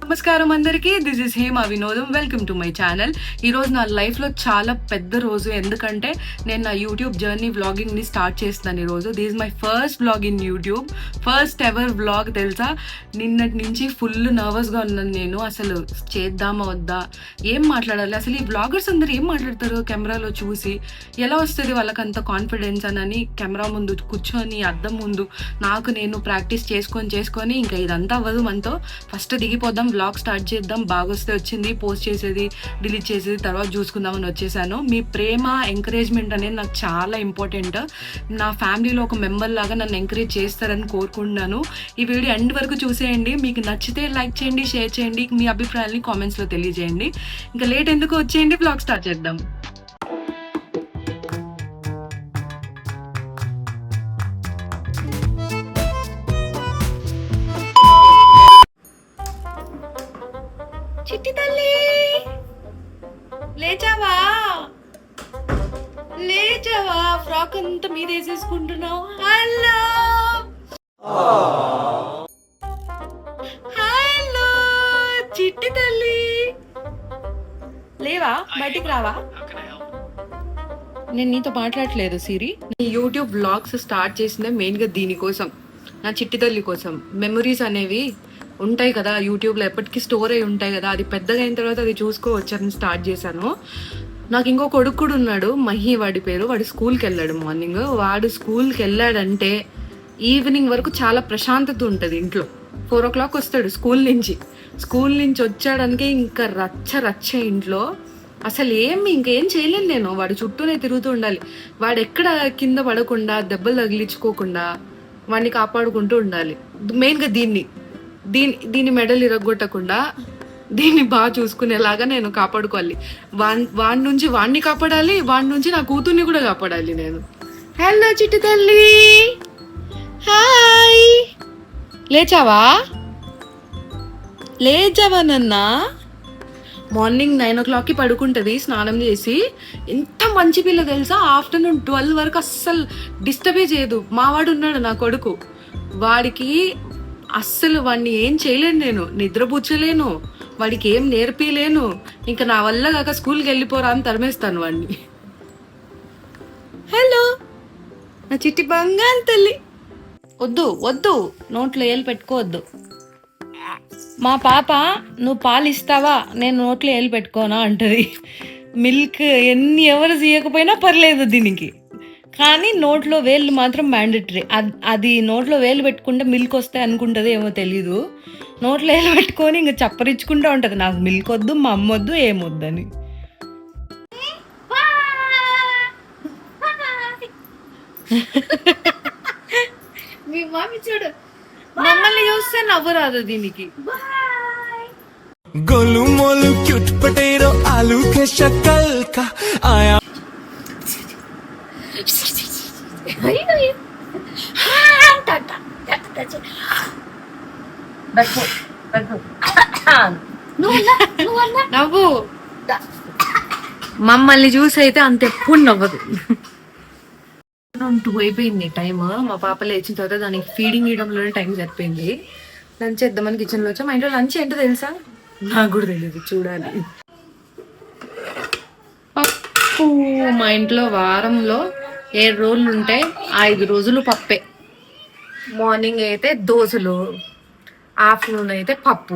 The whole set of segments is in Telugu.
నమస్కారం అందరికీ. దిస్ ఇస్ హేమ వినోదం. Welcome to my channel. ఈరోజు నా లైఫ్లో చాలా పెద్ద రోజు, ఎందుకంటే నేను నా యూట్యూబ్ జర్నీ వ్లాగింగ్ని స్టార్ట్ చేస్తున్నాను ఈరోజు. This is my first vlog in YouTube, first ever vlog. తెలుసా, నిన్నటి నుంచి ఫుల్ నర్వస్గా ఉన్నాను నేను. అసలు చేద్దామా వద్దా, ఏం మాట్లాడాలి, అసలు ఈ వ్లాగర్స్ అందరు ఏం మాట్లాడతారు కెమెరాలో చూసి, ఎలా వస్తుంది వాళ్ళకంత కాన్ఫిడెన్స్ అని కెమెరా ముందు కూర్చొని అద్దం ముందు నాకు నేను ప్రాక్టీస్ చేసుకొని ఇంకా ఇదంతా అవ్వదు మనతో, ఫస్ట్ దిగిపోదాం, వ్లాగ్ స్టార్ట్ చేద్దాం, బాగా వస్తే వచ్చింది, పోస్ట్ చేసేది డిలీట్ చేసేది తర్వాత చూసుకుందామని వచ్చేసాను. మీ ప్రేమ ఎంకరేజ్మెంట్ అనేది నాకు చాలా ఇంపార్టెంట్. నా ఫ్యామిలీలో ఒక మెంబర్ లాగా నన్ను ఎంకరేజ్ చేస్తారని కోరుకుంటున్నాను. ఈ వీడియో ఎండ్ వరకు చూసేయండి. మీకు నచ్చితే లైక్ చేయండి, షేర్ చేయండి, మీ అభిప్రాయాన్ని కామెంట్స్లో తెలియజేయండి. ఇంకా లేట్ ఎందుకు, వచ్చేయండి, వ్లాగ్ స్టార్ట్ చేద్దాం. చిట్టి తల్లి, లేచావా? ఫ్రాక్ అంతా మీద వేసేసుకుంటున్నావు. హలో హలో చిట్టి తల్లి, లేవా? బయటికి రావా? నేను నీతో మాట్లాడట్లేదు సిరి. నీ యూట్యూబ్ వ్లాగ్స్ స్టార్ట్ చేసిందే మెయిన్గా దీనికోసం, నా చిట్టి తల్లి కోసం. మెమరీస్ అనేవి ఉంటాయి కదా యూట్యూబ్లో, ఎప్పటికీ స్టోర్ అయి ఉంటాయి కదా, అది పెద్దగా అయిన తర్వాత అది చూసుకోవచ్చు అని స్టార్ట్ చేశాను. నాకు ఇంకో కొడుకు కూడా ఉన్నాడు, మహి వాడి పేరు. వాడు స్కూల్కి వెళ్ళాడు మార్నింగ్. వాడు స్కూల్కి వెళ్ళాడంటే ఈవినింగ్ వరకు చాలా ప్రశాంతత ఉంటుంది ఇంట్లో. 4 o'clock వస్తాడు స్కూల్ నుంచి వచ్చాడానికి ఇంకా రచ్చ ఇంట్లో. అసలు ఇంకేం చేయలేను నేను. వాడి చుట్టూనే తిరుగుతూ ఉండాలి. వాడు ఎక్కడ కింద పడకుండా, దెబ్బలు తగిలించుకోకుండా వాడిని కాపాడుకుంటూ ఉండాలి. మెయిన్గా దీని మెడలు ఇరగొట్టకుండా దీన్ని బాగా చూసుకునేలాగా నేను కాపాడుకోవాలి. వాడి నుంచి వాడిని కాపాడాలి, వాడి నుంచి నా కూతుర్ని కూడా కాపాడాలి నేను. హలో చిట్టి తల్లి, హాయ్. లేచావా నన్నా? మార్నింగ్ 9 o'clockకి పడుకుంటుంది స్నానం చేసి. ఎంత మంచి పిల్ల తెలుసా, ఆఫ్టర్నూన్ 12 వరకు అస్సలు డిస్టర్బే చేయదు. మావాడు ఉన్నాడు నా కొడుకు, వాడికి అస్సలు వాడిని ఏం చేయలేను నేను, నిద్రపుచ్చలేను, వాడికి ఏం నేర్పిలేను. ఇంకా నా వల్ల కాక స్కూల్కి వెళ్ళిపోరా అని తరిమేస్తాను వాడిని. హలో నా చిట్టి బంగారు తల్లి. వద్దు నోట్లో ఏలు పెట్టుకోవద్దు. మా పాప, నువ్వు పాలు ఇస్తావా, నేను నోట్లో ఏలు పెట్టుకోనా అంటది. మిల్క్ ఎవరు చేయకపోయినా పర్లేదు దీనికి, కానీ నోట్లో వేలు మాత్రం మ్యాండటరీ. అది నోట్లో వేలు పెట్టుకుంటే మిల్క్ వస్తాయి అనుకుంటుంది ఏమో తెలీదు. నోట్లో వేలు పెట్టుకొని ఇంకా చప్పరించుకుంటూ ఉంటుంది, నాకు మిల్క్ వద్దు, మా అమ్మ వద్దు, ఏమొద్దని. మీ మమ్మీ చూడు, మమ్మల్ని చూస్తే నవ్వు రాదు దీనికి. गोलू मोलू क्यूट पटेरो आलू के शक्ल का आया. నవ్వు, మమ్మల్ని చూసి అయితే అంత ఎప్పుడు నవ్వదు. 2 అయిపోయింది టైమ్. మా పాప లేచిన తర్వాత దానికి ఫీడింగ్ ఇవ్వడంలోనే టైం సరిపోయింది. లంచ్ చేద్దామని కిచెన్లో వచ్చా. మా ఇంట్లో లంచ్ ఏంటో తెలుసా, నాకు కూడా తెలియదు, చూడాలి. పప్పు. మా ఇంట్లో వారంలో 7 రోజులు ఉంటాయి, 5 రోజులు పప్పే. మార్నింగ్ అయితే దోశలు, ఆఫ్టర్నూన్ అయితే పప్పు.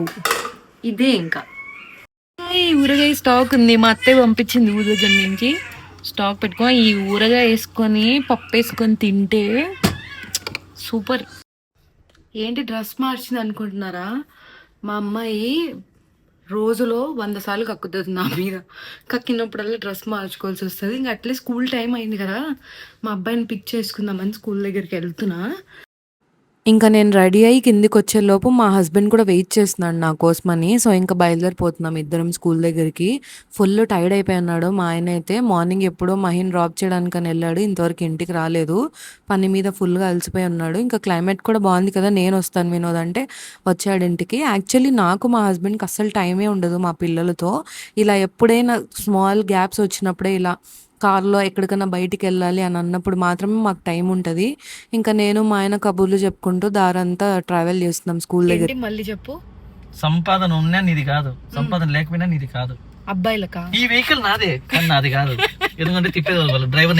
ఇదే ఇంకా. ఈ ఊరగాయ స్టాక్ ఉంది, మా అత్తయ్య పంపించింది ఊరి దగ్గర నుంచి. స్టాక్ పెట్టుకో, ఈ ఊరగాయ వేసుకొని పప్పు వేసుకొని తింటే సూపర్. ఏంటి డ్రెస్ మార్చింది అనుకుంటున్నారా? మా అమ్మాయి రోజులో 100 సార్లు కక్కుతుంది నా మీద. కక్కినప్పుడల్లా డ్రెస్ మార్చుకోవాల్సి వస్తుంది. ఇంకా అట్లే స్కూల్ టైం అయింది కదా, మా అబ్బాయిని పిక్ చేసుకుందామని స్కూల్ దగ్గరికి వెళ్తున్నా. ఇంకా నేను రెడీ అయ్యి కిందికి వచ్చేలోపు మా హస్బెండ్ కూడా వెయిట్ చేస్తున్నాడు నా కోసమని. సో ఇంకా బయలుదేరిపోతున్నాం ఇద్దరం స్కూల్ దగ్గరికి. ఫుల్ టైర్డ్ అయిపోయి మా ఆయన అయితే. మార్నింగ్ ఎప్పుడో మహిన్ డ్రాప్ చేయడానికని వెళ్ళాడు, ఇంతవరకు ఇంటికి రాలేదు. పని మీద ఫుల్గా అలసిపోయి ఉన్నాడు. ఇంకా క్లైమేట్ కూడా బాగుంది కదా, నేను వస్తాను వినోద్ అంటే వచ్చాడు ఇంటికి. యాక్చువల్లీ నాకు మా హస్బెండ్కి అస్సలు టైమే ఉండదు మా పిల్లలతో. ఇలా ఎప్పుడైనా స్మాల్ గ్యాప్స్ వచ్చినప్పుడే ఇలా కార్లో ఎక్కడికైనా బయటికి వెళ్ళాలి అని అన్నప్పుడు మాత్రమే మాకు టైం ఉంటుంది. ఇంకా నేను మా ఆయన కబుర్లు చెప్పుకుంటూ దారంతా ట్రావెల్ చేస్తున్నాం స్కూల్ దగ్గర. మళ్ళీ చెప్పు. సంపాదన ఉన్నా నీది కాదు, సంపాదన లేకపోయినా నీది కాదు. అబ్బాయిలకా? ఈ వెహికల్ నాదే కానీ నాది కాదు, ఎందుకంటే తిప్పేది వాళ్ళు డ్రైవర్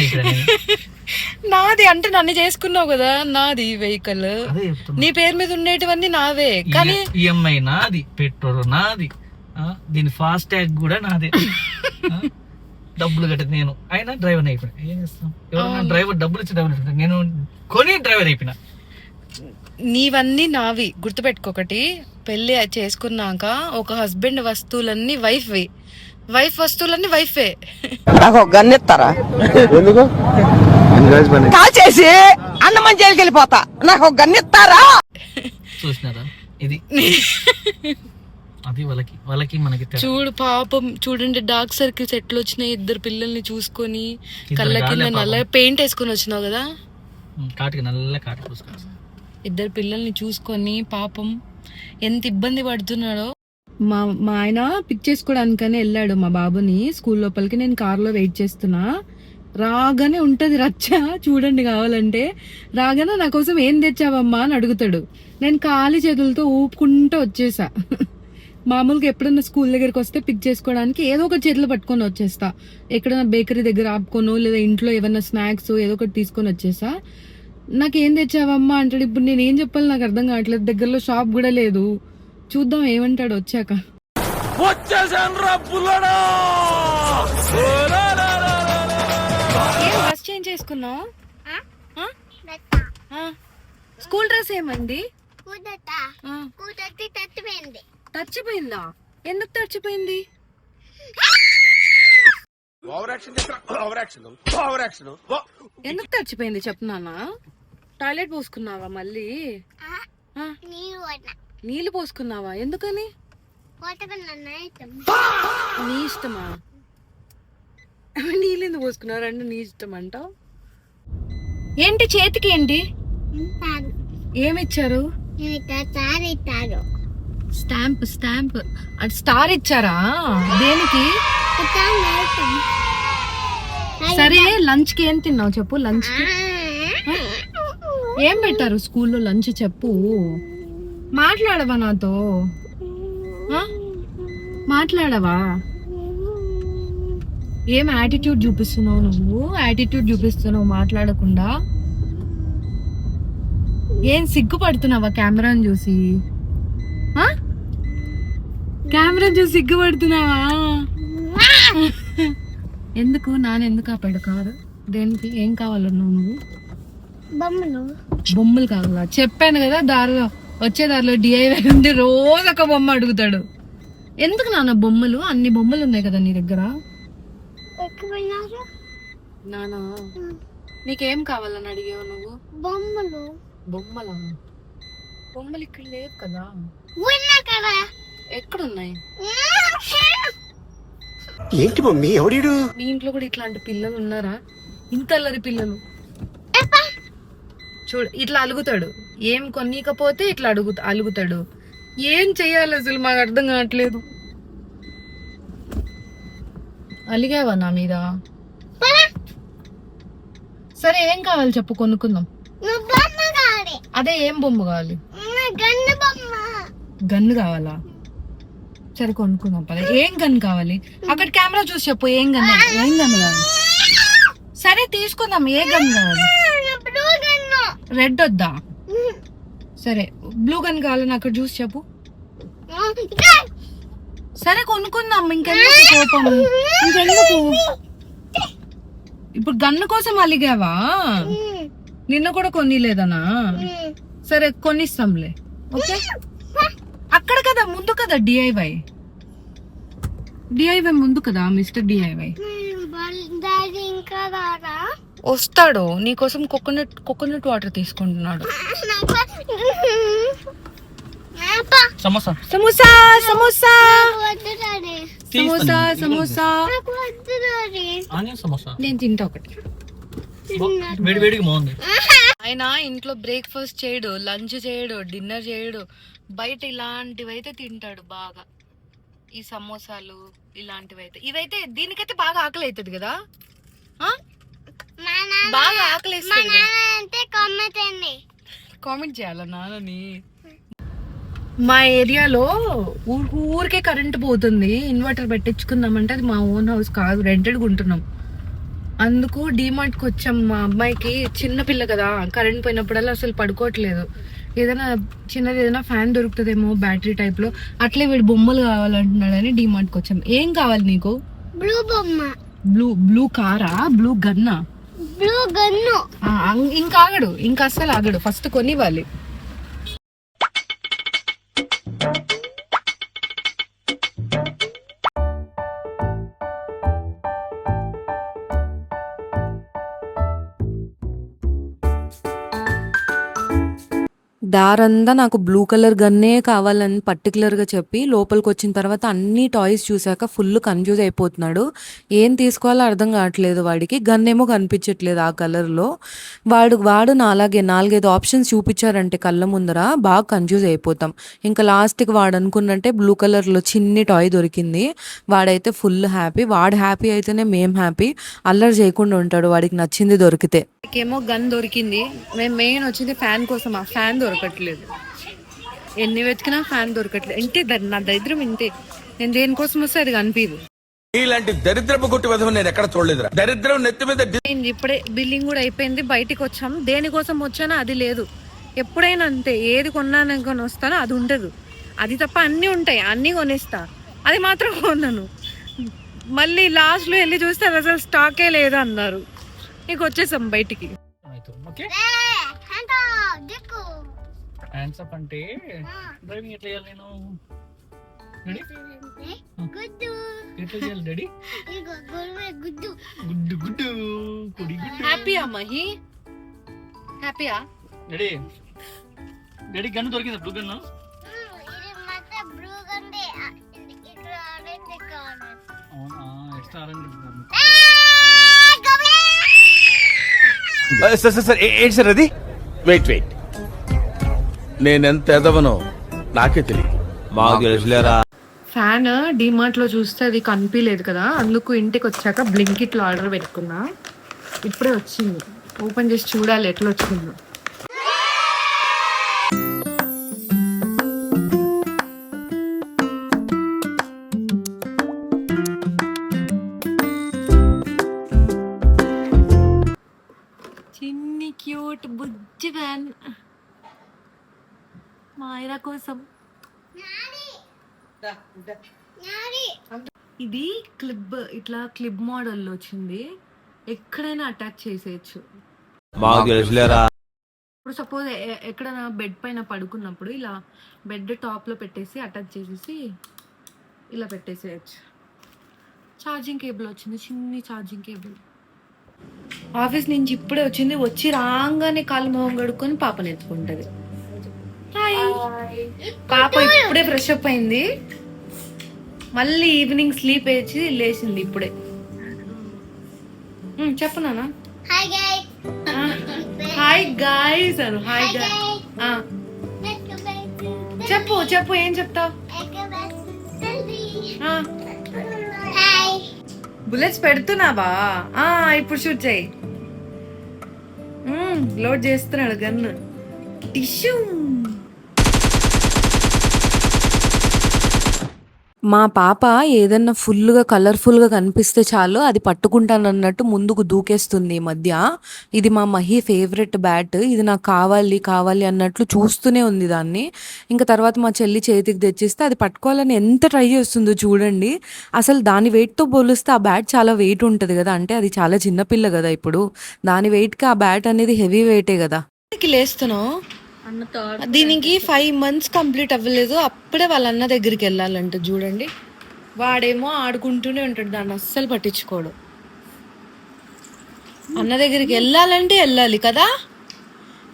నాది అంటే నన్ను చేసుకున్నావు కదా, నాది వెహికల్. నీ పేరు మీద ఉండేటివన్నీ నావే, కానీ ఈఎంఐ నాది, పెట్రోల్ నాది, దీని ఫాస్ట్ ట్యాగ్ కూడా నాదే. డబ్బులు కట్టేది నేను, అయినా డ్రైవర్ అయిపోయినా. ఏం చేస్తాం, ఎవరైనా డ్రైవర్ డబ్బులు ఇచ్చి డ్రైవర్, నేను కొని డ్రైవర్ అయిపోయినా. నీవన్నీ నావి. గుర్తుపెట్టుకోకటి, పెళ్లి చేసుకున్నాక ఒక హస్బెండ్ వస్తువులన్నీ వైఫ్వి, వైఫ్ వస్తువులన్నీ వైఫే. నాకు ఒక గన్ ఇస్తారా? ఎందుకు? కాల్ చేసి అన్నమని జైలుకి వెళ్ళిపోతా. నాకు ఒక గన్ ఇస్తారా? చూసినారా, ఇది అది వాళ్ళకి మనకి చూడు పాపం, చూడండి డార్క్ సర్కిల్స్ ఎట్లా వచ్చినాయి. ఇద్దరు పిల్లల్ని చూసుకొని కళ్ళ కింద నల్ల పెయింట్ వేసుకొని వచ్చినావు కదా, కాటికి నల్ల కాటి పూసుకొని. ఇద్దరు పిల్లల్ని చూసుకొని పాపం ఎంత ఇబ్బంది పడుతున్నాడో. మా ఆయన పిక్ చేసుకోవడానికని వెళ్ళాడు మా బాబుని స్కూల్ లోపలికి. నేను కార్లో వెయిట్ చేస్తున్నా. రాగానే ఉంటది రచ్చ, చూడండి కావాలంటే. రాగానే నా కోసం ఏం తెచ్చావమ్మా అని అడుగుతాడు. నేను ఖాళీ చేతులతో ఊపుకుంటూ వచ్చేసా. మామూలుగా ఎప్పుడన్నా స్కూల్ దగ్గరికి వస్తే పిక్ చేసుకోవడానికి ఏదో ఒక చేతిలో పట్టుకొని వచ్చేస్తా. ఎక్కడైనా బేకరీ దగ్గర ఆపుకోను, లేదా ఇంట్లో ఏమన్నా స్నాక్స్ ఏదో ఒకటి తీసుకొని వచ్చేసా. నాకేం తెచ్చావమ్మా అంటాడు. ఇప్పుడు నేను ఏం చెప్పాలి నాకు అర్థం కావట్లేదు. దగ్గరలో షాప్ కూడా లేదు. చూద్దాం ఏమంటాడు వచ్చాక. డ్రెస్ చేంజ్ చేసుకున్నావు? స్కూల్ డ్రెస్ ఏమండి? తచ్చిపోయిందా? ఎందుకు తచ్చిపోయింది? ఎందుకు తచ్చిపోయింది చెప్పు నాన్న. టాయిలెట్ పోసుకున్నావా మళ్ళీ? నీళ్ళు పోసుకున్నావా? ఎందుకని? నీ ఇష్టమా? నీళ్ళు ఎందుకు పోసుకున్నావు? రెండు నీ ఇష్టం అంటావు. ఏంటి చేతికి? ఏంటి ఏమిచ్చారు? స్టాంప్. స్టాంప్ అంటే స్టార్ ఇచ్చారా? దేనికి? సరే లంచ్ కి ఏం తిన్నావు చెప్పు. లంచ్ కి ఏం పెట్టారు స్కూల్లో లంచ్ చెప్పు. మాట్లాడవా నాతో? మాట్లాడవా? ఏం యాటిట్యూడ్ చూపిస్తున్నావు నువ్వు? యాటిట్యూడ్ చూపిస్తున్నావు మాట్లాడకుండా. ఏం సిగ్గుపడుతున్నావా కెమెరాని చూసి? కెమెరా చూసి సిగ్గుపడుతున్నావా? ఎందుకు? నానెందుకు ఆపాడు కారు? దేనికి? ఏం కావాలన్నావు నువ్వు? బొమ్మలు కావాలా? చెప్పాను కదా, దారిలో వచ్చే దారిలో డిఐవై ఉండి రోజు ఒక బొమ్మ అడుగుతాడు. ఎందుకు నాన్న బొమ్మలు? అన్ని బొమ్మలు ఉన్నాయి కదా నీ దగ్గర. నానా నీకేం కావాలని అడిగావు నువ్వు? బొమ్మలు. బొమ్మలా? బొమ్మలు ఇక్కడ లేవు కదా. ఎక్కడున్నాయి? ఏంటి మమ్మీ ఎవడీడు? మీ ఇంట్లో కూడా ఇట్లాంటి పిల్లలు ఉన్నారా? ఇంత అల్లరి పిల్లలు. చూడు ఇట్లా అలుగుతాడు. ఏం కొనీకపోతే ఇట్లా అలుగుతాడు. ఏం చెయ్యాలి అసలు మాకు అర్థం కావట్లేదు. అలిగావా నా మీద? సరే ఏం కావాలి చెప్పు, కొనుక్కుందాం. అదే ఏం బొమ్మ కావాలి? గన్ను కావాలా? సరే కొనుక్కుందాం పద. ఏం గన్ కావాలి? అక్కడ కెమెరా చూసి చెప్పు. ఏం గన్ కావాలి? సరే తీసుకుందాం. ఏ గన్ కావాలి? రెడ్ వద్దా? సరే బ్లూ గన్ కావాలని అక్కడ చూసి చెప్పు. సరే కొనుక్కుందాం. ఇంకెందుకు కోపం? ఇంకెందుకు? ఇప్పుడు గన్ను కోసం అలిగావా? నిన్న కూడా కొనిలేదనా? సరే కొనిస్తాంలే. ఓకే అక్కడ కదా ముందు కదా డిఐవై ముందు కదా మిస్టర్ డిఐవై. వస్తాడు నీకోసం కోకోనట్ వాటర్ తీసుకుంటున్నాడు. సమోసా సమోసా సమోసా సమోసా సమోసా ఆనియన్ సమోసా నేను తింటా ఒకటి. వేడివేడిగా బాగుంది. ఆయన ఇంట్లో బ్రేక్ఫాస్ట్ చేయడు, లంచ్ చేయడు, డిన్నర్ చేయడు. బయట ఇలాంటివి అయితే తింటాడు బాగా. ఈ సమోసాలు ఇలాంటివి అయితే, ఇవైతే దీనికైతే బాగా ఆకలి అవుతుంది కదా. బాగా ఆకలి కామెంట్ చేయాల నాన్నని. మా ఏరియాలో ఊరికే కరెంట్ పోతుంది. ఇన్వర్టర్ పెట్టించుకుందామంటే అది మా ఓన్ హౌస్ కాదు, రెంటెడ్గా ఉంటున్నాం. అందుకు డీమార్ట్కి వచ్చాం. మా అమ్మాయికి చిన్న పిల్ల కదా, కరెంట్ పోయినప్పుడల్లా అసలు పడుకోవట్లేదు. ఏదైనా చిన్నది ఏదైనా ఫ్యాన్ దొరుకుతుందేమో బ్యాటరీ టైప్ లో, అట్లే వీడు బొమ్మలు కావాలంటున్నాడని డీమార్ట్కి వచ్చాం. ఏం కావాలి నీకు? బ్లూ బొమ్మ, బ్లూ కారా, బ్లూ గన్నా? Blue gun. ఇంకా ఆగడు, ఇంకా అస్సలు ఆగడు, ఫస్ట్ కొనివ్వాలి. దారంతా నాకు బ్లూ కలర్ గన్నే కావాలని పర్టికులర్గా చెప్పి లోపలికి వచ్చిన తర్వాత అన్ని టాయ్స్ చూసాక ఫుల్ కన్ఫ్యూజ్ అయిపోతున్నాడు. ఏం తీసుకోవాలో అర్థం కావట్లేదు వాడికి. గన్ ఏమో కనిపించట్లేదు ఆ కలర్లో. వాడు అలాగే 4-5 ఆప్షన్స్ చూపించారంటే కళ్ళ ముందర బాగా కన్ఫ్యూజ్ అయిపోతాం. ఇంకా లాస్ట్కి వాడు అనుకున్నట్టే బ్లూ కలర్లో చిన్ని టాయ్ దొరికింది. వాడైతే ఫుల్ హ్యాపీ. వాడు హ్యాపీ అయితేనే మేం హ్యాపీ. అల్లరి చేయకుండా ఉంటాడు వాడికి నచ్చింది దొరికితే. ఏమో గన్ దొరికింది. మేము మెయిన్ వచ్చింది ఫ్యాన్ కోసం. ఆ ఫ్యాన్ దొరకట్లేదు, ఎన్ని వెతికినా ఫ్యాన్ దొరకట్లేదు. ఇంతే నా దరిద్రం, ఇంతే. నేను దేనికోసం వస్తే అది కనిపించదు. ఇలాంటి దరిద్రపు కొట్టి విధం నేను ఎక్కడ చూడలేదు. దరిద్రం నెత్తి మీద నేను ఇప్పుడే బిల్లింగ్ కూడా అయిపోయింది, బయటికి వచ్చాము. దేనికోసం వచ్చానో అది లేదు. ఎప్పుడైనా అంతే, ఏది కొన్నాను వస్తానో అది ఉండదు. అది తప్ప అన్నీ ఉంటాయి, అన్నీ కొనేస్తా. అది మాత్రం కొన్నాను. మళ్ళీ లాస్ట్లో వెళ్ళి చూస్తే అది అసలు స్టాకే లేదు అన్నారు. నీకు వచ్చేసాం బయటికి. ఓకే, హ్యాండ్ దిక్కు హ్యాండ్స్ అప్ అంటే డ్రైవింగ్ ఎట్లా చేయాలి నేను? రెడీ? గుడ్డు ఎట్లా చేయాలి డాడీ? ఇగో గొర్రె గుడ్డు గుడ్డు గుడ్డు కుడి గుడ్డు. హ్యాపీయా మహి? హ్యాపీయా? డాడీ డాడీ గన్ను దొరికింది, బ్లూ గన్ను. ఇది మొత్తం బ్లూ గండి. ఇక్కడ ఆరెంజ్ కావాలి. అవునా, ఎక్స్ట్రా ఆరెంజ్. సార్ ఏంటి సార్ అది? వెయిట్ నేనెంత ఎదవనో నాకే తెలియదు. మాకు తెలుసులేరా. ఫ్యాన్ డిమార్ట్ లో చూస్తే అది కనిపించలేదు కదా, అందుకు ఇంటికి వచ్చాక బ్లింకిట్ లో ఆర్డర్ పెట్టుకున్నా. ఇప్పుడే వచ్చింది, ఓపెన్ చేసి చూడాలి ఎట్లా వచ్చిందో. చిన్ని క్యూట్ బుజ్జి ఫ్యాన్ మా ఐరా కోసం. ఇది క్లిప్, ఇట్లా క్లిప్ మోడల్లో వచ్చింది. ఎక్కడైనా అటాచ్ చేసేయచ్చు. ఇప్పుడు సపోజ్ ఎక్కడైనా బెడ్ పైన పడుకున్నప్పుడు ఇలా బెడ్ టాప్ లో పెట్టేసి అటాచ్ చేసేసి ఇలా పెట్టేసేయచ్చు. ఛార్జింగ్ కేబుల్ వచ్చింది, చిన్ని ఛార్జింగ్ కేబుల్. ఆఫీస్ నుంచి ఇప్పుడే వచ్చింది. వచ్చి రాగానే కాలు మొహం కడుక్కొని పాపని ఎత్తుకుంటది. పాప ఇప్పుడే ఫ్రెష్ అప్ అయింది, మళ్ళీ ఈవినింగ్ స్లీప్ వేసి లేచింది ఇప్పుడే. చెప్పు నాన్న. Hi guys. హాయ్ గాయ్స్ అను. Hi guy. చెప్పు ఏం చెప్తావు? హాయ్. బుల్లెట్స్ పెడుతున్నావా? ఇప్పుడు షూట్ చేయి. లోడ్ చేస్తున్నాడు గన్ను. టిష్యూ. మా పాప ఏదన్నా ఫుల్గా కలర్ఫుల్గా కనిపిస్తే చాలు అది పట్టుకుంటానన్నట్టు ముందుకు దూకేస్తుంది ఈ మధ్య. ఇది మా మహి ఫేవరెట్ బ్యాట్. ఇది నాకు కావాలి అన్నట్లు చూస్తూనే ఉంది దాన్ని. ఇంకా తర్వాత మా చెల్లి చేతికి తెచ్చిస్తే అది పట్టుకోవాలని ఎంత ట్రై చేస్తుందో చూడండి. అసలు దాని వెయిట్తో పోలిస్తే ఆ బ్యాట్ చాలా వెయిట్ ఉంటుంది కదా, అంటే అది చాలా చిన్నపిల్ల కదా ఇప్పుడు. దాని వెయిట్కి ఆ బ్యాట్ అనేది హెవీ వెయిటే కదా. లేస్తున్నావు. దీనికి 5 months కంప్లీట్ అవ్వలేదు, అప్పుడే వాళ్ళ అన్న దగ్గరికి వెళ్ళాలంట. చూడండి, వాడేమో ఆడుకుంటూనే ఉంటాడు, దాన్ని అస్సలు పట్టించుకోడు. అన్న దగ్గరికి వెళ్ళాలంటే వెళ్ళాలి కదా.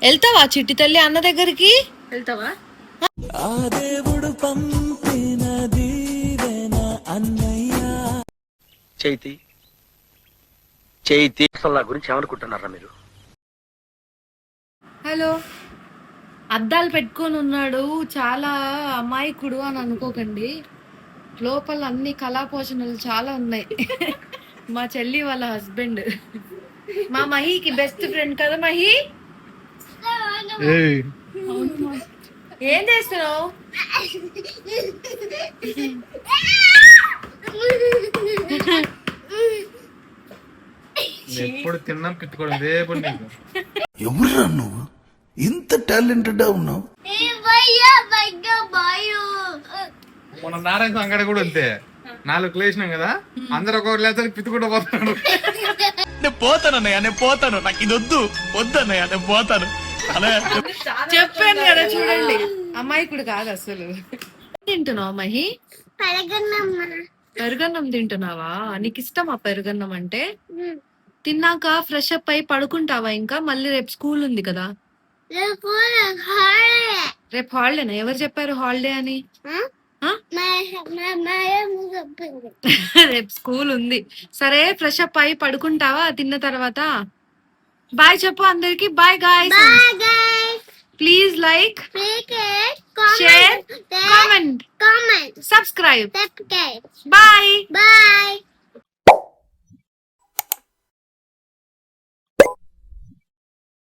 వెళ్తావా చిట్టి తల్లి? అన్న దగ్గరికి వెళ్తావా? ఆ దేవుడు పంపిన దీవెన అన్నయ్య. చైతి అసలు నా గురించి ఏమనుకుంటున్నారా మీరు? హలో. అద్దాలు పెట్టుకొని ఉన్నాడు, చాలా అమాయకుడు అని అనుకోకండి. లోపల అన్ని కళాపోషణలు చాలా ఉన్నాయి. మా చెల్లి వాళ్ళ హస్బెండ్, మా మహికి బెస్ట్ ఫ్రెండ్ కదా మహి. ఏం చేస్తున్నావు? ఎప్పుడు తిన్నాం తిట్టుకోవడం ఇదే పని నీకు. ఎవరురా నువ్వు ఇంత టాలెంటెడ్ ఉన్నావు? మొన్న నారాయణ అంగడి కూడా అంతే, 4 లేచినాం కదా, అందరు ఒక్కొక్కరు లేస్తారు, పిత్తుకుంటూ పోతున్నాడు. నేను పోతానన్నయ్య, నేను పోతాను, నాకు ఇది వద్దు వద్దన్నయ్య, నేను పోతాను. అలా చెప్పాను కదా చూడండి, అమ్మాయికుడు కాదు అసలు. తింటున్నావు మహి? పెరుగన్నం తింటున్నావా? నీకు ఇష్టమా పెరుగన్నం అంటే? తిన్నాక ఫ్రెష్ అప్ అయి పడుకుంటావా? ఇంకా మళ్ళీ రేపు స్కూల్ ఉంది కదా. రేపు హాలిడేనా? ఎవరు చెప్పారు హాలిడే అని? రేపు స్కూల్ ఉంది. సరే ఫ్రెష్ అప్ అయి పడుకుంటావా తిన్న తర్వాత? బాయ్ చెప్పు అందరికి. Bye guys. Please like, share, comment, subscribe. Bye.